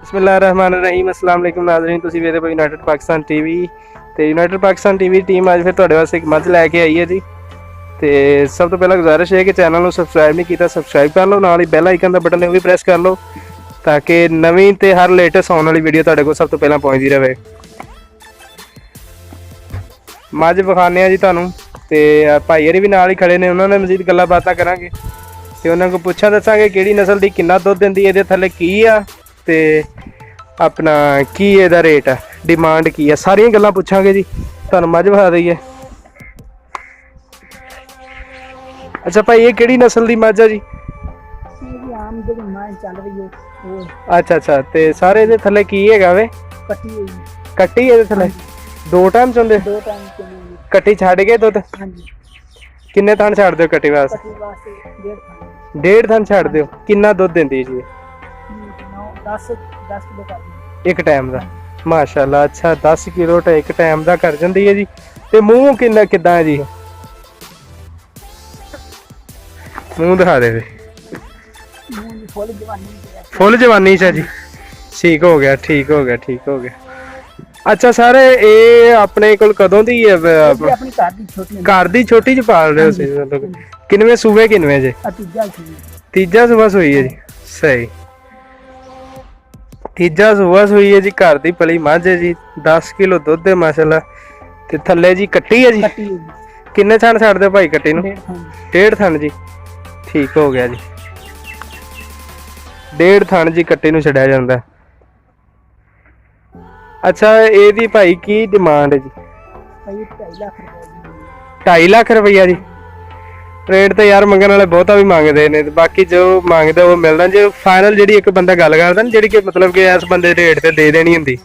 बिस्मिल्लाहिर्रहमानिर्रहीम अस्सलाम वालेकुम नाज़रीन तुसीं वेखदे पए यूनाइटेड पाकिस्तान टीवी ते यूनाइटेड पाकिस्तान टीवी टीम अज फिर तुहाडे वास्ते एक मझ लैके आई है जी। तो सब तो पहला गुजारिश है कि चैनल को सबसक्राइब नहीं किया सबसक्राइब कर लो, नाल ही बैल आइकन का बटन भी प्रेस कर लो ताकि नवीं ते हर लेटेस्ट आने वाली वीडियो तुहाडे कोल सब तो पहला पहुँचती रहे। मझ विखाने जी तुहानूं ते भाई हरी भी नाल ही खड़े ने, उन्होंने मजीद गल्लां बातां करांगे ते उन्हां कोल पुछां दसांगे किहड़ी नस्ल दी किन्ना दुध दिंदी, इहदे थल्ले की आ ते अपना की इहदा रेट है, डिमांड की है, सारियां गल्लां पुछांगे जी। तुहानूं मझ विखा दईए। अच्छा भाई ये किहड़ी नस्ल दी मझ है जी? आम जो मां चल रही है वो। अच्छा अच्छा ते सारे इहदे थल्ले की हैगा वे? कट्टी है जी। कट्टी इहदे थल्ले दो टाइम चोंदे? दो टाइम चोंदे। कट्टी छड्ड के दुध? हां जी। किन्ने थन छड्ड दिओ कट्टी वास्ते? कट्टी वास्ते डेढ़ थन छड्ड दिओ। किन्ना दुध दिंदी जी? 10 किलो कर एक टाइम का माशाल्लाह। अच्छा 10 किलो एक टाइम का कर जाती है जी। ते मूँह किन्ना किद्दां है जी? मूँह दिखा दे फुल जवानी च जी। ठीक हो गया ठीक हो गया ठीक हो गया। अच्छा सर ये अपने कोल कदों दी है? घर दी छोटी च पाल रहे हो? मतलब किनवे सूबे किनवे जे? तीजा सुबह सुई है जी। सही तीजा सुबह सुई है जी। घर दी पली मझ है जी। 10 किलो दुध है माशाल्लाह। ते थल्ले जी कट्टी है जी। किन्ने थन छड्ड दे भाई कट्टी नूं? डेढ़ थन जी। ठीक हो गया जी। डेढ़ थन जी कट्टी नूं छड्डिया जांदा। अच्छा एदी भाई की डिमांड है जी? 2.5 लाख रुपया जी। रेट तो यार मंगन वाले बहुता भी मंगते हैं, बाकी जो मंगते वो मिलना जो फाइनल जी एक बंदा गल करता ना जी कि मतलब कि इस बंदे रेट से दे देनी होंगी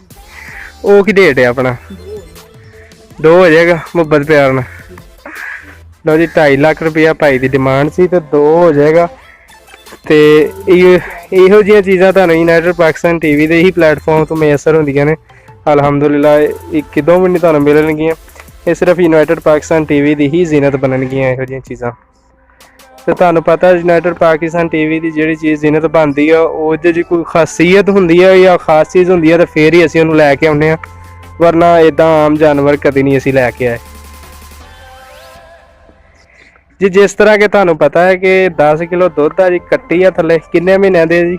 वो की रेट है अपना? 2 हो जाएगा मुहब्बत प्यार ना। लो जी 2.5 लाख रुपया भाई की डिमांड सी तो 2 हो जाएगा। तो इहो जी चीज़ां तुहानूं यूनाइटेड पाकिस्तान टीवी के ही प्लेटफॉर्म तो मैसर होंदियां ने अलहमदुलिल्लाह। एक दो मिनट तुहानूं मिलणगियां। ये सिर्फ यूनाइटेड पाकिस्तान टीवी की ही जीनत बननगियां इहो जिहियां चीज़ां। तो तुहानूं पता यूनाइटेड पाकिस्तान टीवी की जिहड़ी चीज़ जीनत बनती है ਉਹਦੇ 'ਚ कोई खासियत होंदी है या खास चीज़ होंदी है तो फिर ही असीं ਉਹਨੂੰ लैके आउंदे आ, वरना इदां आम जानवर कभी नहीं असीं लैके आए जी। जिस तरह के तुहानूं पता है कि 10 किलो दुध आ जी। कट्टी आ थल्ले किन्ने महीनों दे जी?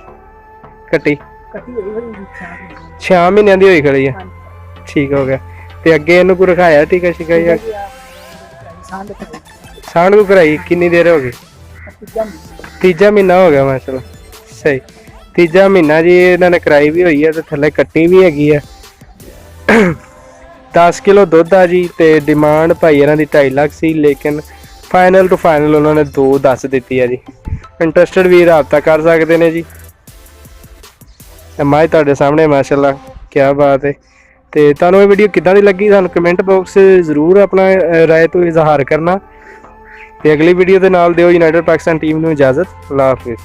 कट्टी 6 महीनों की होई खड़ी है। ठीक हो गया। तो अगे इनू कोई रखाया टीका शीका या सांड को कराई? किन्नी देर हो गई? तीजा महीना हो गया माशाल्लाह। सही तीजा महीना जी इन्होंने कराई भी हुई है तो थल्ले कट्टी भी हैगी है। 10 किलो दुध आ जी। तो डिमांड भाई इन्हां दी 2.5 लाख सी, लेकिन फाइनल टू फाइनल उन्होंने 2 दस दी है जी। इंटरस्टेड भी रबता कर सकते हैं जी। माए तुहाडे सामने माशाल्लाह क्या बात है। तो तुहानूं ये वीडियो किद्दां दी लगी सानूं कमेंट बॉक्स जरूर अपना राय तो इजहार करना। तो अगली वीडियो के नाल दिओ यूनाइटेड पाकिस्तान टीम नूं इजाजत। अल्लाह हाफिज़।